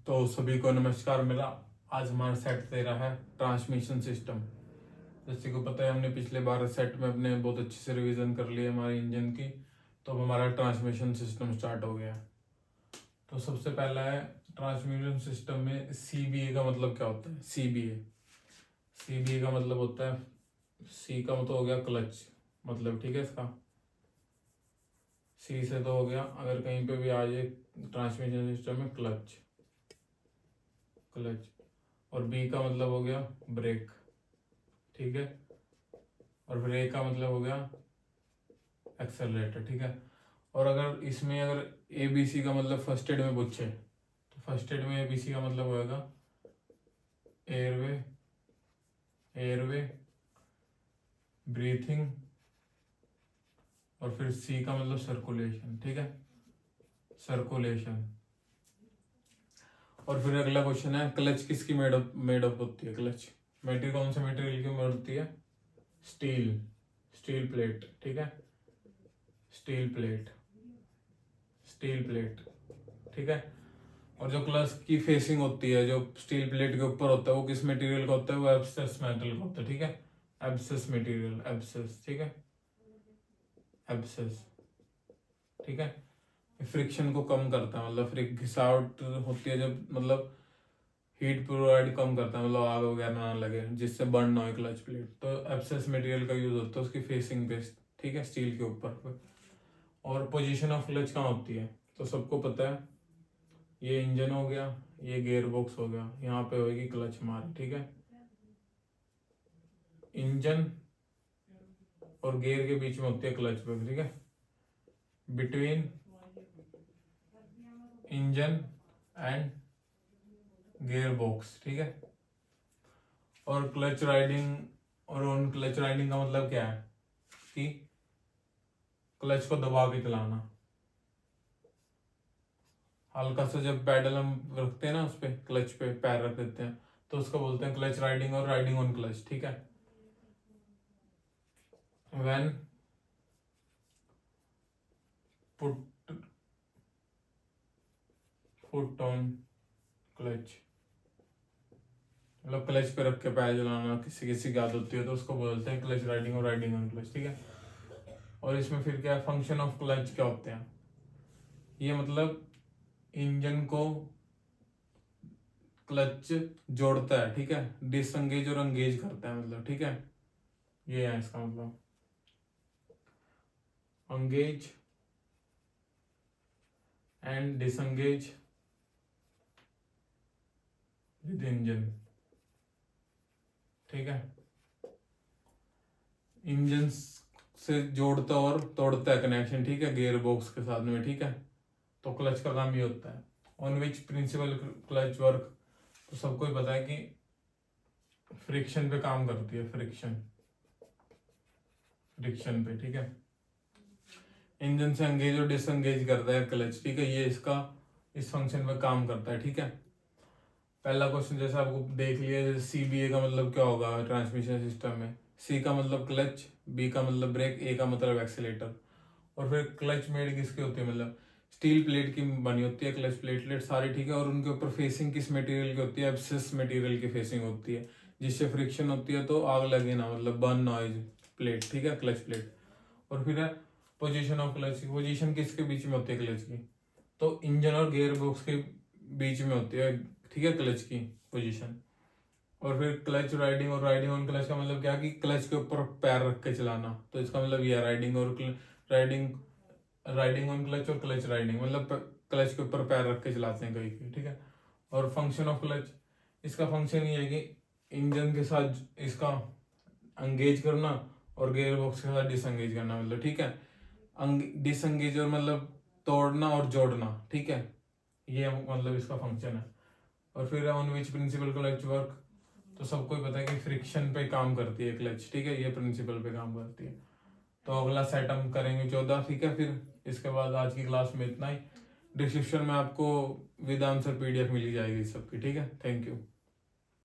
तो सभी को नमस्कार। मेरा आज हमारा सेट दे रहा है ट्रांसमिशन सिस्टम। जैसे को पता है हमने पिछले बार सेट में अपने बहुत अच्छे से रिवीजन कर लिया हमारे इंजन की, तो अब हमारा ट्रांसमिशन सिस्टम स्टार्ट हो गया। तो सबसे पहला है ट्रांसमिशन सिस्टम में CBA का मतलब क्या होता है। CBA का मतलब होता है, C का मतलब हो गया क्लच, मतलब ठीक है इसका C से तो हो गया, अगर कहीं पे भी आ जाए ट्रांसमिशन सिस्टम में क्लच, और B का मतलब हो गया ब्रेक, ठीक है, और फिर A का मतलब हो गया एक्सेलरेटर, ठीक है। और अगर इसमें अगर ABC का मतलब फर्स्ट एड में पूछे तो फर्स्ट एड में ABC का मतलब होगा एयरवे ब्रीथिंग, और फिर C का मतलब सर्कुलेशन, ठीक है, सर्कुलेशन। और फिर अगला क्वेश्चन है क्लच किसकी मेडअप होती है। क्लच मेटेरियल कौन से मेटेरियल की मेड होती है। स्टील प्लेट, ठीक है, स्टील प्लेट, ठीक है। और जो क्लच की फेसिंग होती है, जो स्टील प्लेट के ऊपर होता है, वो किस मटेरियल का होता है, वो एब्ससेस मेटल का होता है, ठीक है, एब्ससेस मटेरियल, एब्ससेस, ठीक है, एब्ससेस, ठीक है। फ्रिक्शन को कम करता है, मतलब घिसावट होती है जब, मतलब हीट प्रोवाइड कम करता है, मतलब आग वगैरह ना लगे जिससे बर्न ना हो क्लच प्लेट, तो एब्ससेस मटेरियल का यूज होता है उसकी फेसिंग पे, ठीक है, स्टील के ऊपर। और पोजीशन ऑफ क्लच कहाँ होती है, तो सबको पता है, ये इंजन हो गया, ये गियर बॉक्स हो गया, यहाँ पे होगी क्लच हमारी, ठीक है। इंजन और गियर के बीच में होती है क्लच पे, ठीक है, between engine and gear box, ठीक है। और क्लच राइडिंग, और ऑन क्लच राइडिंग का मतलब क्या है कि क्लच को दबा के चलाना, हल्का सा जब पैडल हम रखते हैं ना उस पे, क्लच पे पैर रख देते हैं, तो उसको बोलते हैं क्लच राइडिंग और राइडिंग ऑन क्लच, ठीक है। When put foot on clutch, मतलब क्लच पे रख के पैर चलाना किसी किसी की आदत होती है, तो उसको बोलते हैं क्लच राइडिंग और राइडिंग ऑन क्लच, ठीक है। और इसमें फिर क्या फंक्शन ऑफ क्लच क्या होते हैं, ये मतलब इंजन को क्लच जोड़ता है, ठीक है, डिसंगेज और एंगेज करता है, मतलब ठीक है, ये है इसका मतलब, engage and disengage with engine, ठीक है। इंजन से जोड़ता और तोड़ता है कनेक्शन, ठीक है, गियर बॉक्स के साथ में, ठीक है। तो क्लच का काम ये होता है। On which principle clutch work, तो सबको ही पता है कि फ्रिक्शन पे काम करती है, फ्रिक्शन पे, ठीक है। इंजन से एंगेज और डिसएंगेज करता है क्लच, ठीक है, ये इसका इस फंक्शन पे काम करता है, ठीक है। पहला क्वेश्चन जैसे आपको देख लिया, जैसे CBA का मतलब क्या होगा ट्रांसमिशन सिस्टम में, C का मतलब क्लच, B का मतलब ब्रेक, A का मतलब एक्सीलेटर। और फिर क्लच मेड किसकी होती है, मतलब स्टील प्लेट की बनी होती है क्लच प्लेटलेट सारी, ठीक है। और उनके ऊपर फेसिंग किस मटेरियल की होती है, एब्सिस मटेरियल की फेसिंग होती है, जिससे फ्रिक्शन होती है तो आग लगे ना, मतलब बर्न नॉइज प्लेट, ठीक है, क्लच प्लेट। और फिर है पोजीशन ऑफ क्लच, पोजीशन किसके बीच में होती है क्लच की, तो इंजन और गियर बॉक्स के बीच में होती है, ठीक है, क्लच की पोजीशन। और फिर क्लच राइडिंग और राइडिंग ऑन क्लच का मतलब क्या कि क्लच के ऊपर पैर रख के चलाना, तो इसका मतलब ये राइडिंग और राइडिंग राइडिंग ऑन क्लच और क्लच राइडिंग, मतलब क्लच के ऊपर पैर रख के चलाते हैं कहीं कहीं, ठीक है। और फंक्शन ऑफ क्लच, इसका फंक्शन ये है कि इंजन के साथ इसका एंगेज करना और गियर बॉक्स के साथ डिसएंगेज करना, मतलब ठीक है, डिसएंगेज और मतलब तोड़ना और जोड़ना, ठीक है, ये मतलब इसका फंक्शन है। और फिर on which principle clutch work, तो सबको ही पता है कि फ्रिक्शन पे काम करती है क्लच, ठीक है, ये प्रिंसिपल पे काम करती है। तो अगला सेट हम करेंगे 14, ठीक है। फिर इसके बाद आज की क्लास में इतना ही। डिस्क्रिप्शन में आपको विद आंसर PDF मिल जाएगी सबकी, ठीक है। Thank you.